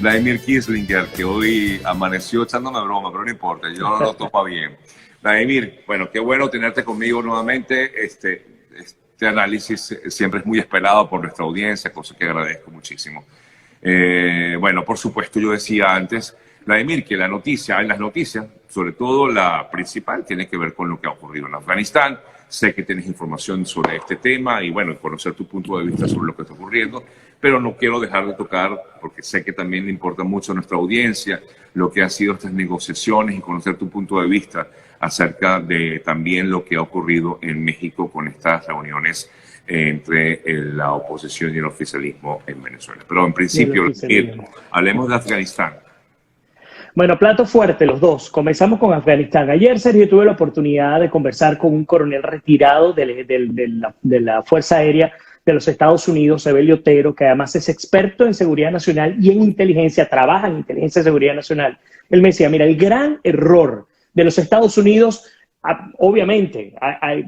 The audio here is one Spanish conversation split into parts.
Vladimir Kissinger, que hoy amaneció echándome broma, pero no importa, yo lo tomo bien. Vladimir, bueno, qué bueno tenerte conmigo nuevamente. Este análisis siempre es muy esperado por nuestra audiencia, cosa que agradezco muchísimo. Bueno, por supuesto, yo decía antes, Vladimir, que en las noticias, sobre todo la principal, tiene que ver con lo que ha ocurrido en Afganistán. Sé que tienes información sobre este tema y, bueno, conocer tu punto de vista sobre lo que está ocurriendo, pero no quiero dejar de tocar, porque sé que también le importa mucho a nuestra audiencia lo que han sido estas negociaciones y conocer tu punto de vista acerca de también lo que ha ocurrido en México con estas reuniones entre la oposición y el oficialismo en Venezuela. Pero en principio, hablemos de Afganistán. Bueno, plato fuerte los dos. Comenzamos con Afganistán. Ayer, Sergio, tuve la oportunidad de conversar con un coronel retirado de la Fuerza Aérea de los Estados Unidos, Evelio Otero, que además es experto en seguridad nacional y en inteligencia, trabaja en inteligencia y seguridad nacional. Él me decía, mira, el gran error de los Estados Unidos, obviamente,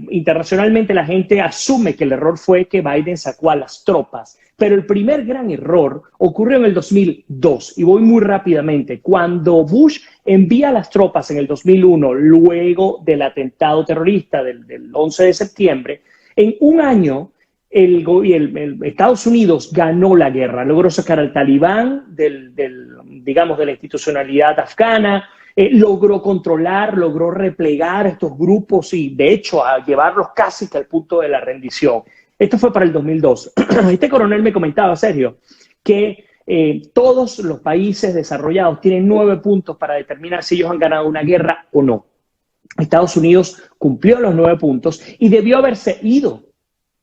internacionalmente la gente asume que el error fue que Biden sacó a las tropas, pero el primer gran error ocurrió en el 2002, y voy muy rápidamente. Cuando Bush envía las tropas en el 2001, luego del atentado terrorista del 11 de septiembre, en un año Estados Unidos ganó la guerra, logró sacar al talibán digamos, de la institucionalidad afgana, logró controlar, logró replegar estos grupos y, de hecho, a llevarlos casi hasta el punto de la rendición. Esto fue para el 2002. Este coronel me comentaba, Sergio, que todos los países desarrollados tienen 9 puntos para determinar si ellos han ganado una guerra o no. Estados Unidos cumplió los 9 puntos y debió haberse ido,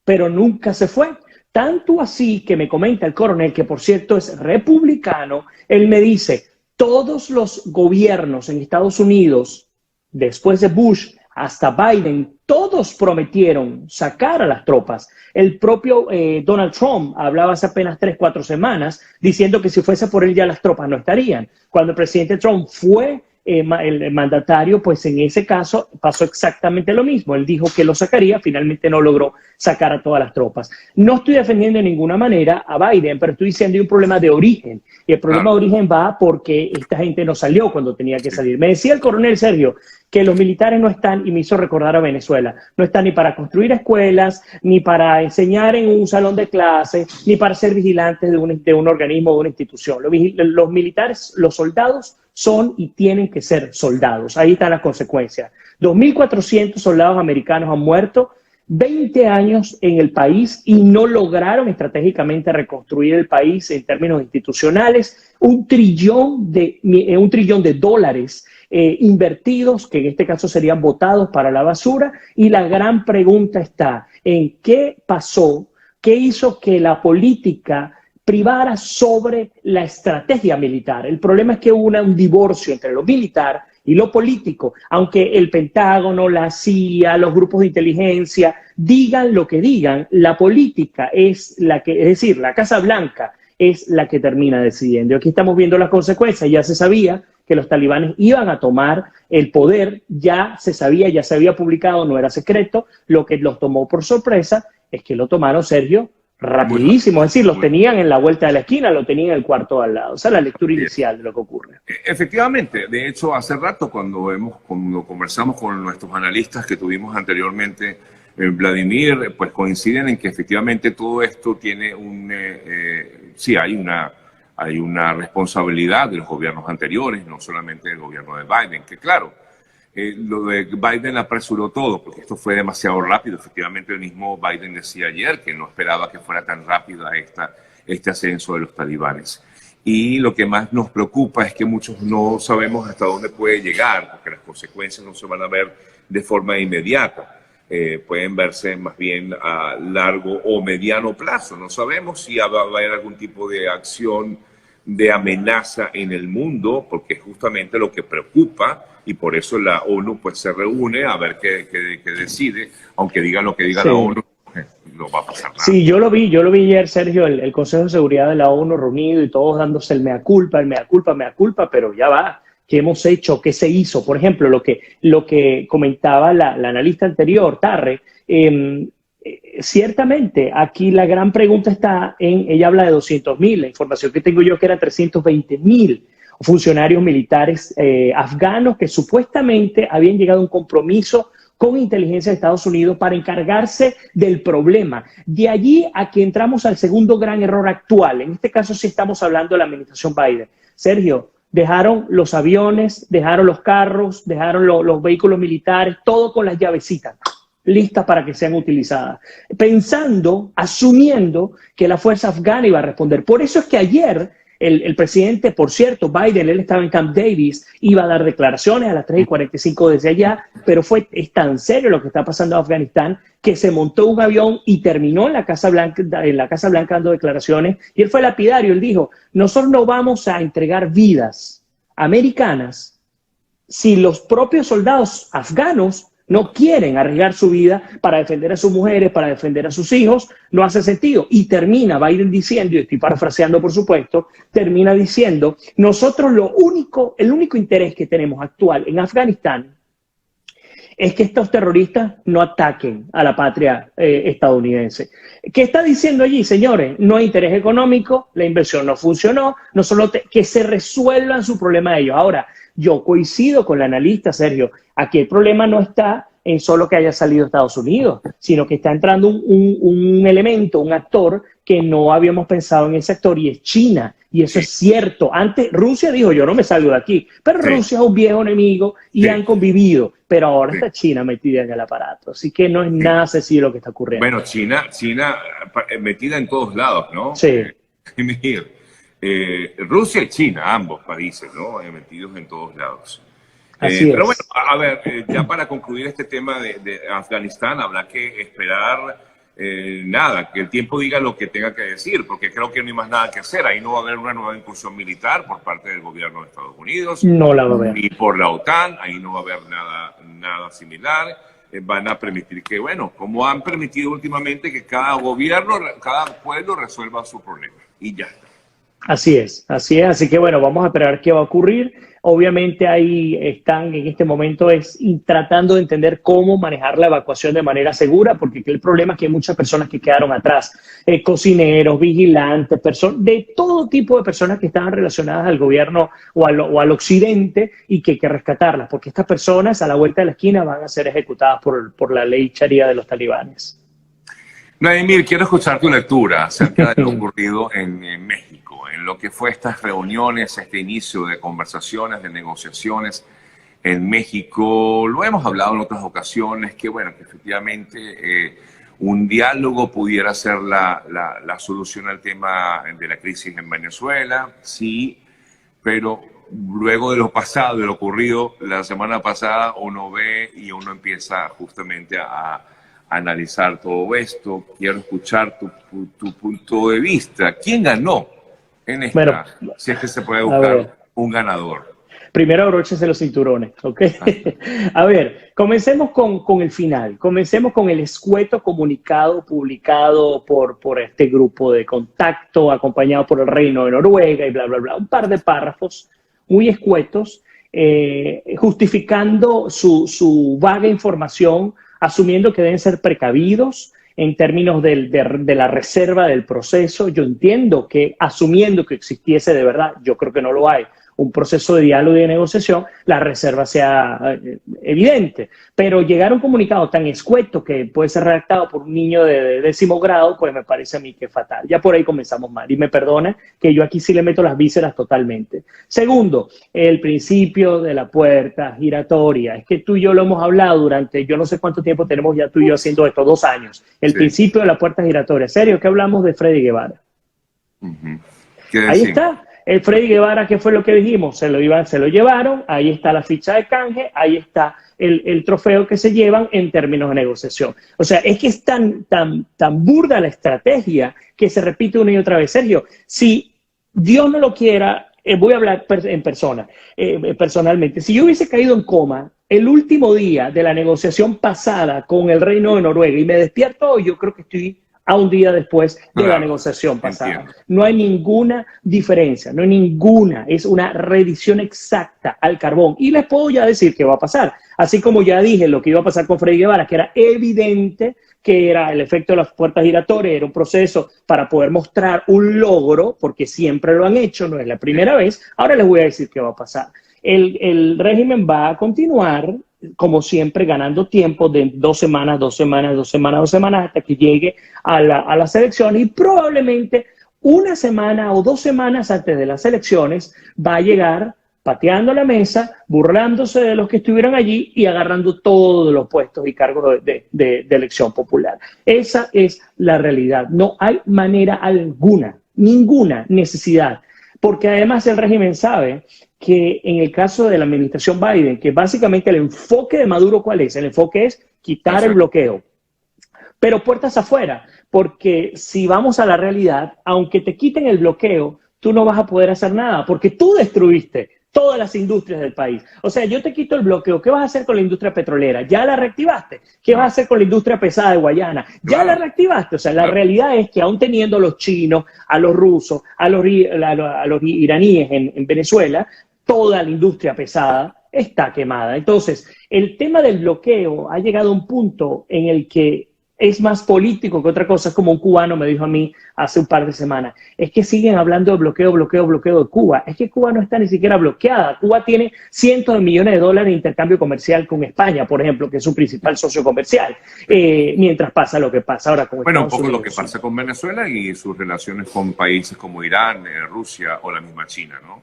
pero nunca se fue. Tanto así que me comenta el coronel, que por cierto es republicano, él me dice, todos los gobiernos en Estados Unidos, después de Bush hasta Biden, todos prometieron sacar a las tropas. El propio Donald Trump hablaba hace apenas 3-4 semanas diciendo que si fuese por él ya las tropas no estarían. Cuando el presidente Trump fue el mandatario, pues en ese caso pasó exactamente lo mismo. Él dijo que lo sacaría, finalmente no logró sacar a todas las tropas. No estoy defendiendo de ninguna manera a Biden, pero estoy diciendo que hay un problema de origen. Y el problema de origen va porque esta gente no salió cuando tenía que salir. Me decía el coronel Sergio que los militares no están, y me hizo recordar a Venezuela, no están ni para construir escuelas, ni para enseñar en un salón de clase, ni para ser vigilantes de un organismo o de una institución. Los militares, los soldados, son y tienen que ser soldados. Ahí están las consecuencias. 2.400 soldados americanos han muerto, 20 años en el país y no lograron estratégicamente reconstruir el país en términos institucionales. Un trillón de dólares invertidos, que en este caso serían botados para la basura. Y la gran pregunta está en qué pasó, qué hizo que la política privara sobre la estrategia militar. El problema es que hubo un divorcio entre lo militar y lo político, aunque el Pentágono, la CIA, los grupos de inteligencia digan lo que digan, la política es la que, es decir, la Casa Blanca es la que termina decidiendo. Y aquí estamos viendo las consecuencias. Ya se sabía que los talibanes iban a tomar el poder, ya se sabía, ya se había publicado, no era secreto. Lo que los tomó por sorpresa es que lo tomaron, Sergio, rapidísimo, es decir, los tenían en la vuelta de la esquina, lo tenían en el cuarto al lado. O sea, la lectura inicial de lo que ocurre. Efectivamente, de hecho, hace rato cuando conversamos con nuestros analistas que tuvimos anteriormente, Vladimir, pues coinciden en que efectivamente todo esto tiene sí, hay una responsabilidad de los gobiernos anteriores, no solamente del gobierno de Biden, que claro, lo de Biden apresuró todo, porque esto fue demasiado rápido. Efectivamente, el mismo Biden decía ayer que no esperaba que fuera tan rápida este ascenso de los talibanes. Y lo que más nos preocupa es que muchos no sabemos hasta dónde puede llegar, porque las consecuencias no se van a ver de forma inmediata. Pueden verse más bien a largo o mediano plazo. No sabemos si va a haber algún tipo de acción de amenaza en el mundo, porque es justamente lo que preocupa, y por eso la ONU pues se reúne a ver qué decide, aunque diga lo que diga la ONU, no va a pasar nada. Sí, yo lo vi ayer, Sergio, el Consejo de Seguridad de la ONU reunido y todos dándose el mea culpa, pero ya va. ¿Qué hemos hecho? ¿Qué se hizo? Por ejemplo, lo que comentaba la analista anterior, Tarre, ciertamente, aquí la gran pregunta está en, ella habla de 200.000, la información que tengo yo que eran 320.000 funcionarios militares afganos que supuestamente habían llegado a un compromiso con inteligencia de Estados Unidos para encargarse del problema. De allí a que entramos al segundo gran error actual. En este caso sí estamos hablando de la administración Biden. Sergio, dejaron los aviones, dejaron los carros, dejaron los vehículos militares, todo con las llavecitas listas para que sean utilizadas, pensando, asumiendo que la fuerza afgana iba a responder. Por eso es que ayer el presidente, por cierto, Biden, él estaba en Camp Davis, iba a dar declaraciones a las 3:45 desde allá, pero es tan serio lo que está pasando en Afganistán que se montó un avión y terminó en la Casa Blanca dando declaraciones, y él fue lapidario. Él dijo: nosotros no vamos a entregar vidas americanas si los propios soldados afganos no quieren arriesgar su vida para defender a sus mujeres, para defender a sus hijos. No hace sentido. Y termina Biden diciendo, y estoy parafraseando por supuesto, termina diciendo: nosotros el único interés que tenemos actual en Afganistán es que estos terroristas no ataquen a la patria estadounidense. ¿Qué está diciendo allí, señores? No hay interés económico, la inversión no funcionó, no solo que se resuelvan su problema de ellos. Ahora, yo coincido con la analista, Sergio. Aquí el problema no está en solo que haya salido Estados Unidos, sino que está entrando un elemento, un actor que no habíamos pensado en ese actor, y es China. Y eso es cierto. Antes Rusia dijo: yo no me salgo de aquí. Pero Rusia es un viejo enemigo y han convivido. Pero ahora está China metida en el aparato. Así que no es nada sencillo lo que está ocurriendo. Bueno, China metida en todos lados, ¿no? Sí. Rusia y China, ambos países, ¿no? Metidos en todos lados. Pero bueno, a ver, ya para concluir este tema de Afganistán, habrá que esperar que el tiempo diga lo que tenga que decir, porque creo que no hay más nada que hacer. Ahí no va a haber una nueva incursión militar por parte del gobierno de Estados Unidos, no la va a haber, ni por la OTAN. Ahí no va a haber nada similar. Van a permitir que, bueno, como han permitido últimamente, que cada gobierno, cada pueblo resuelva su problema, y ya está. Así es. Así que bueno, vamos a esperar qué va a ocurrir. Obviamente ahí están en este momento tratando de entender cómo manejar la evacuación de manera segura, porque el problema es que hay muchas personas que quedaron atrás, cocineros, vigilantes, de todo tipo de personas que estaban relacionadas al gobierno o al occidente, y que hay que rescatarlas, porque estas personas a la vuelta de la esquina van a ser ejecutadas por la ley sharia de los talibanes. Vladimir, quiero escuchar tu lectura acerca de lo ocurrido en México, en lo que fue estas reuniones, este inicio de conversaciones, de negociaciones en México. Lo hemos hablado en otras ocasiones, que bueno, que efectivamente un diálogo pudiera ser la solución al tema de la crisis en Venezuela, sí, pero luego de lo pasado, de lo ocurrido la semana pasada, uno ve y uno empieza justamente a analizar todo esto. Quiero escuchar tu punto de vista. ¿Quién ganó en esta? Bueno, si es que se puede buscar un ganador. Primero abróchense los cinturones, ¿ok? A ver, comencemos con el final. Comencemos con el escueto comunicado publicado por este grupo de contacto, acompañado por el Reino de Noruega y bla, bla, bla. Un par de párrafos muy escuetos, justificando su vaga información, asumiendo que deben ser precavidos en términos de la reserva del proceso. Yo entiendo que, asumiendo que existiese de verdad, yo creo que no lo hay, un proceso de diálogo y de negociación, la reserva sea evidente. Pero llegar a un comunicado tan escueto que puede ser redactado por un niño de 10º grado, pues me parece a mí que es fatal. Ya por ahí comenzamos mal. Y me perdona que yo aquí sí le meto las vísceras totalmente. Segundo, el principio de la puerta giratoria. Es que tú y yo lo hemos hablado durante, yo no sé cuánto tiempo tenemos ya tú y yo haciendo esto, 2 años. El principio de la puerta giratoria. ¿Serio? ¿Qué hablamos de Freddy Guevara? Ahí está. El Freddy Guevara, ¿qué fue lo que dijimos? Se lo llevaron, ahí está la ficha de canje, ahí está el trofeo que se llevan en términos de negociación. O sea, es que es tan burda la estrategia que se repite una y otra vez. Sergio, si Dios no lo quiera, voy a hablar en persona, personalmente, si yo hubiese caído en coma el último día de la negociación pasada con el Reino de Noruega y me despierto hoy, yo creo que estoy a un día después de la Claro, negociación pasada. entiendo. No hay ninguna diferencia, no hay ninguna, es una reedición exacta al carbón. Y les puedo ya decir qué va a pasar. Así como ya dije lo que iba a pasar con Freddy Guevara, que era evidente que era el efecto de las puertas giratorias, era un proceso para poder mostrar un logro, porque siempre lo han hecho, no es la primera vez. Ahora les voy a decir qué va a pasar. El régimen va a continuar, como siempre, ganando tiempo de 2 semanas, 2 semanas, 2 semanas, 2 semanas, hasta que llegue a las elecciones, y probablemente 1 semana o 2 semanas antes de las elecciones va a llegar pateando la mesa, burlándose de los que estuvieron allí y agarrando todos los puestos y cargos de elección popular. Esa es la realidad. No hay manera alguna, ninguna necesidad, porque además el régimen sabe que en el caso de la administración Biden, que básicamente el enfoque de Maduro, ¿cuál es? El enfoque es quitar el bloqueo, pero puertas afuera, porque si vamos a la realidad, aunque te quiten el bloqueo, tú no vas a poder hacer nada, porque tú destruiste todas las industrias del país. O sea, yo te quito el bloqueo. ¿Qué vas a hacer con la industria petrolera? ¿Ya la reactivaste? ¿Qué vas a hacer con la industria pesada de Guayana? ¿Ya la reactivaste? O sea, la realidad es que aún teniendo a los chinos, a los rusos, a los iraníes en Venezuela, toda la industria pesada está quemada. Entonces, el tema del bloqueo ha llegado a un punto en el que es más político que otra cosa. Es como un cubano me dijo a mí hace un par de semanas. Es que siguen hablando de bloqueo de Cuba. Es que Cuba no está ni siquiera bloqueada. Cuba tiene cientos de millones de dólares de intercambio comercial con España, por ejemplo, que es su principal socio comercial, mientras pasa lo que pasa ahora con Bueno, un Estados poco Unidos. lo que pasa con Venezuela y sus relaciones con países como Irán, Rusia o la misma China, ¿no?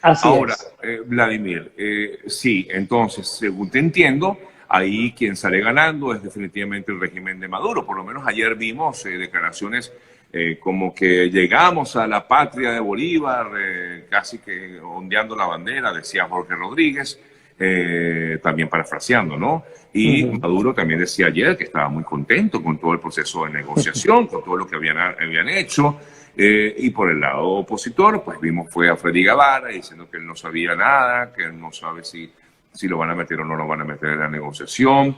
Así Ahora, es. Vladimir, sí, entonces, según te entiendo, ahí quien sale ganando es definitivamente el régimen de Maduro. Por lo menos ayer vimos declaraciones como que llegamos a la patria de Bolívar, casi que ondeando la bandera, decía Jorge Rodríguez, también parafraseando, ¿no? Y Maduro también decía ayer que estaba muy contento con todo el proceso de negociación, con todo lo que habían hecho. Y por el lado opositor, pues vimos fue a Freddy Guevara diciendo que él no sabía nada, que él no sabe si lo van a meter o no lo van a meter en la negociación.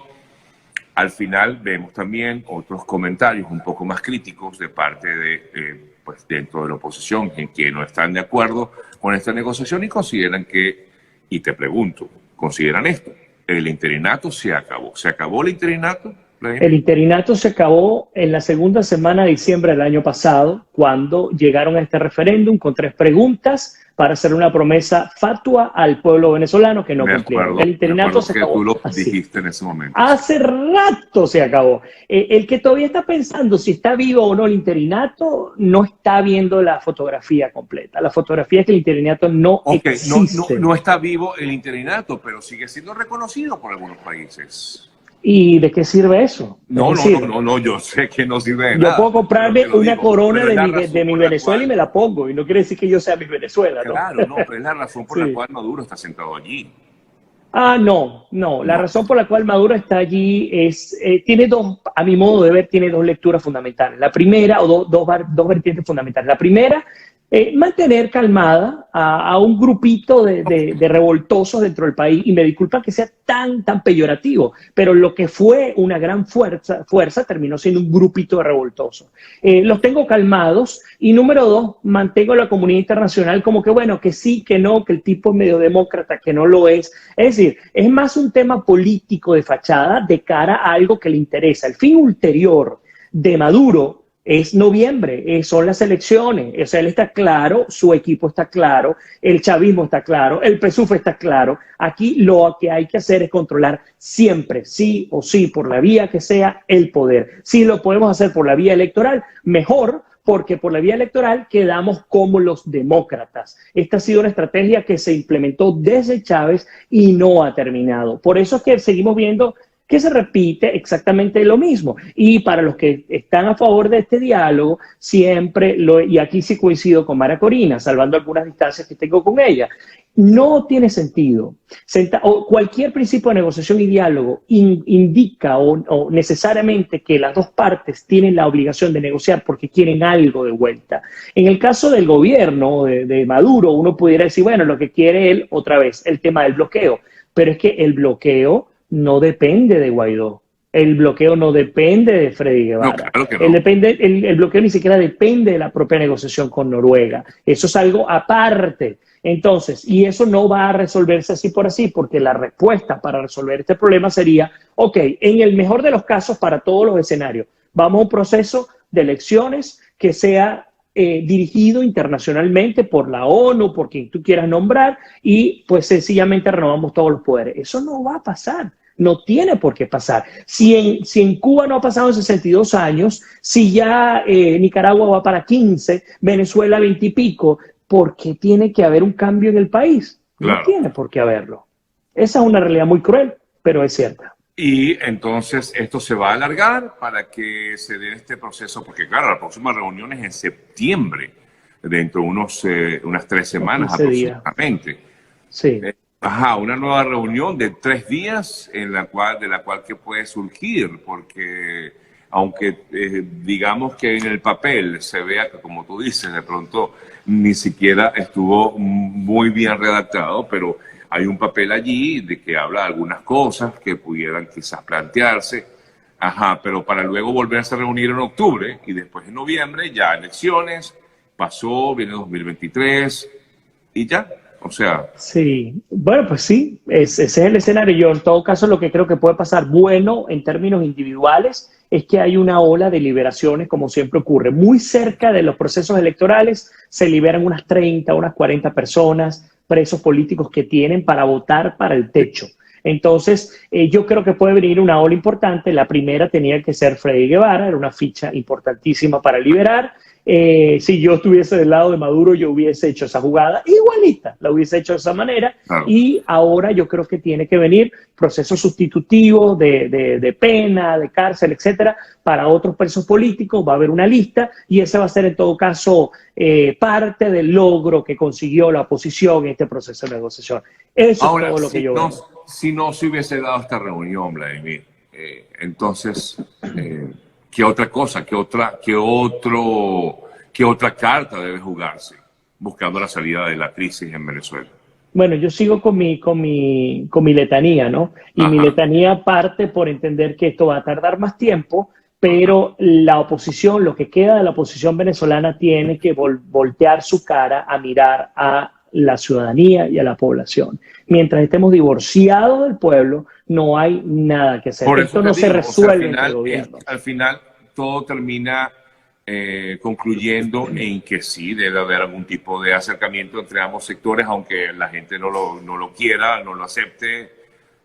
Al final vemos también otros comentarios un poco más críticos de parte de, pues dentro de la oposición, en que no están de acuerdo con esta negociación y consideran que, y te pregunto, ¿consideran esto? El interinato se acabó. ¿Se acabó el interinato? El interinato se acabó en la segunda semana de diciembre del año pasado, cuando llegaron a este referéndum con 3 preguntas para hacer una promesa fatua al pueblo venezolano que no cumplieron. El interinato se acabó. Tú lo dijiste en ese momento. Hace rato se acabó. El que todavía está pensando si está vivo o no el interinato, no está viendo la fotografía completa. La fotografía es que el interinato no existe. No está vivo el interinato, pero sigue siendo reconocido por algunos países. ¿Y de qué sirve eso? No, yo sé que no sirve de nada. Yo puedo comprarme una corona de mi Venezuela y me la pongo, y no quiere decir que yo sea mi Venezuela, ¿no? Claro, no, pero es la razón por la cual Maduro está sentado allí. No. La razón por la cual Maduro está allí tiene dos, a mi modo de ver, tiene 2 lecturas fundamentales. La primera, o dos vertientes fundamentales. La primera, mantener calmada a un grupito de revoltosos dentro del país, y me disculpa que sea tan peyorativo, pero lo que fue una gran fuerza terminó siendo un grupito de revoltosos. Los tengo calmados, y número 2, mantengo a la comunidad internacional como que bueno, que sí, que no, que el tipo es medio demócrata, que no lo es. Es decir, es más un tema político de fachada de cara a algo que le interesa. El fin ulterior de Maduro es noviembre, son las elecciones. O sea, él está claro, su equipo está claro, el chavismo está claro, el PSUV está claro. Aquí lo que hay que hacer es controlar siempre, sí o sí, por la vía que sea, el poder. Si lo podemos hacer por la vía electoral, mejor, porque por la vía electoral quedamos como los demócratas. Esta ha sido una estrategia que se implementó desde Chávez y no ha terminado. Por eso es que seguimos viendo que se repite exactamente lo mismo. Y para los que están a favor de este diálogo, siempre, y aquí sí coincido con Mara Corina, salvando algunas distancias que tengo con ella, no tiene sentido. Cualquier principio de negociación y diálogo indica o necesariamente que las dos partes tienen la obligación de negociar porque quieren algo de vuelta. En el caso del gobierno de Maduro, uno pudiera decir, bueno, lo que quiere él, otra vez, el tema del bloqueo. Pero es que el bloqueo no depende de Guaidó. El bloqueo no depende de Freddy Guevara. No, claro que no. El bloqueo ni siquiera depende de la propia negociación con Noruega. Eso es algo aparte. Entonces, y eso no va a resolverse así por así, porque la respuesta para resolver este problema sería, ok, en el mejor de los casos para todos los escenarios, vamos a un proceso de elecciones que sea dirigido internacionalmente por la ONU, por quien tú quieras nombrar, y pues sencillamente renovamos todos los poderes. Eso no va a pasar. No tiene por qué pasar. Si en Cuba no ha pasado en 62 años, si ya Nicaragua va para 15, Venezuela 20 y pico, ¿por qué tiene que haber un cambio en el país? Claro. No tiene por qué haberlo. Esa es una realidad muy cruel, pero es cierta. Y entonces esto se va a alargar para que se dé este proceso, porque claro, la próxima reunión es en septiembre, dentro de unas 3 semanas aproximadamente. Sí. Ajá, una nueva reunión de 3 días de la cual que puede surgir, porque aunque digamos que en el papel se vea que, como tú dices, de pronto ni siquiera estuvo muy bien redactado, pero hay un papel allí de que habla de algunas cosas que pudieran quizás plantearse, ajá, pero para luego volverse a reunir en octubre y después en noviembre ya elecciones, pasó, viene 2023 y ya. O sea. Sí, bueno, pues sí, ese es el escenario. Yo en todo caso lo que creo que puede pasar bueno en términos individuales es que hay una ola de liberaciones, como siempre ocurre. Muy cerca de los procesos electorales se liberan unas 30, unas 40 personas, presos políticos que tienen para votar para el techo. Entonces, yo creo que puede venir una ola importante. La primera tenía que ser Freddy Guevara, era una ficha importantísima para liberar. Si yo estuviese del lado de Maduro, yo hubiese hecho esa jugada igualita, la hubiese hecho de esa manera. Claro. Y ahora yo creo que tiene que venir proceso sustitutivo de pena, de cárcel, etcétera, para otros presos políticos. Va a haber una lista y ese va a ser en todo caso parte del logro que consiguió la oposición en este proceso de negociación. Eso ahora, es todo lo que yo veo. Si no se hubiese dado esta reunión, Vladimir, entonces, ¿qué otra cosa, qué otra carta debe jugarse buscando la salida de la crisis en Venezuela? Bueno, yo sigo con mi letanía, ¿no? Y mi letanía parte por entender que esto va a tardar más tiempo, pero la oposición, lo que queda de la oposición venezolana, tiene que voltear su cara a mirar a la ciudadanía y a la población. Mientras estemos divorciados del pueblo, no hay nada que hacer. Esto no se resuelve en el gobierno. Al final, todo termina concluyendo en que sí debe haber algún tipo de acercamiento entre ambos sectores, aunque la gente no lo quiera, no lo acepte.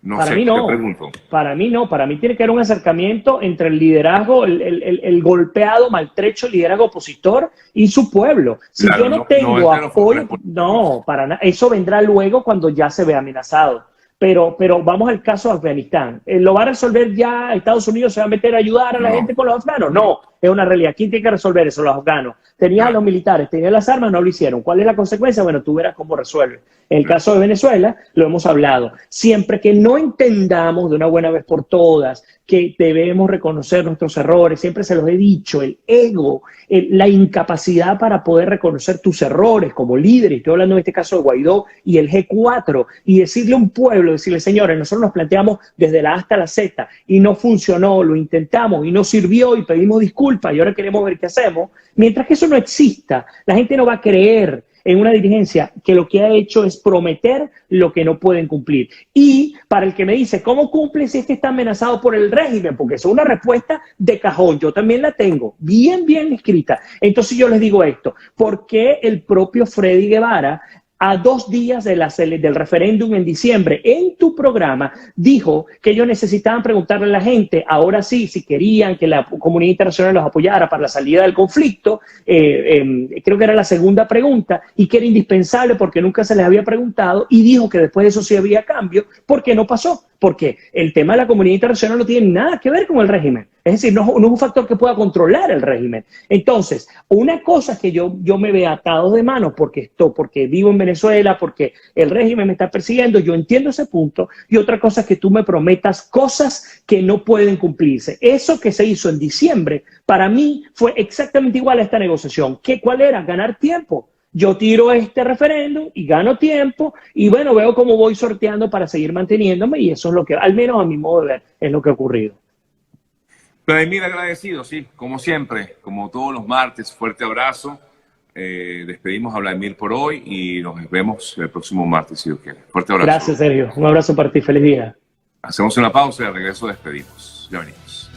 No para sé, mí no, te pregunto. Para mí no, para mí tiene que haber un acercamiento entre el liderazgo, el golpeado, maltrecho liderazgo opositor y su pueblo. Si claro, yo no tengo apoyo, no, para nada. Eso vendrá luego cuando ya se ve amenazado. Pero vamos al caso de Afganistán. ¿Lo va a resolver ya Estados Unidos? ¿Se va a meter a ayudar a la gente con los afganos? No, es una realidad. ¿Quién tiene que resolver eso? Los afganos. Tenían a los militares, tenían las armas, no lo hicieron. ¿Cuál es la consecuencia? Bueno, tú verás cómo resuelve. En el caso de Venezuela, lo hemos hablado. Siempre que no entendamos de una buena vez por todas que debemos reconocer nuestros errores, siempre se los he dicho, el ego, la incapacidad para poder reconocer tus errores como líder, y estoy hablando en este caso de Guaidó y el G4, y decirle a un pueblo, decirle, señores, nosotros nos planteamos desde la A hasta la Z y no funcionó, lo intentamos y no sirvió y pedimos disculpas y ahora queremos ver qué hacemos. Mientras que eso no exista, la gente no va a creer en una dirigencia que lo que ha hecho es prometer lo que no pueden cumplir. Y para el que me dice, ¿cómo cumple si es que está amenazado por el régimen? Porque eso es una respuesta de cajón, yo también la tengo, bien escrita. Entonces yo les digo esto, ¿por qué el propio Freddy Guevara, a 2 días del referéndum en diciembre, en tu programa, dijo que ellos necesitaban preguntarle a la gente, ahora sí, si querían que la comunidad internacional los apoyara para la salida del conflicto? Creo que era la segunda pregunta, y que era indispensable porque nunca se les había preguntado, y dijo que después de eso sí había cambio, porque no pasó. Porque el tema de la comunidad internacional no tiene nada que ver con el régimen. Es decir, no es un factor que pueda controlar el régimen. Entonces, una cosa es que yo me vea atado de manos porque vivo en Venezuela, porque el régimen me está persiguiendo, yo entiendo ese punto, y otra cosa es que tú me prometas cosas que no pueden cumplirse. Eso que se hizo en diciembre, para mí fue exactamente igual a esta negociación. ¿Cuál era? Ganar tiempo. Yo tiro este referéndum y gano tiempo y bueno, veo cómo voy sorteando para seguir manteniéndome, y eso es lo que, al menos a mi modo de ver, es lo que ha ocurrido. Vladimir, agradecido, sí, como siempre, como todos los martes, fuerte abrazo. Despedimos a Vladimir por hoy y nos vemos el próximo martes, si Dios quiere. Fuerte abrazo. Gracias, Sergio. Un abrazo para ti. Feliz día. Hacemos una pausa y de regreso despedimos. Ya venimos.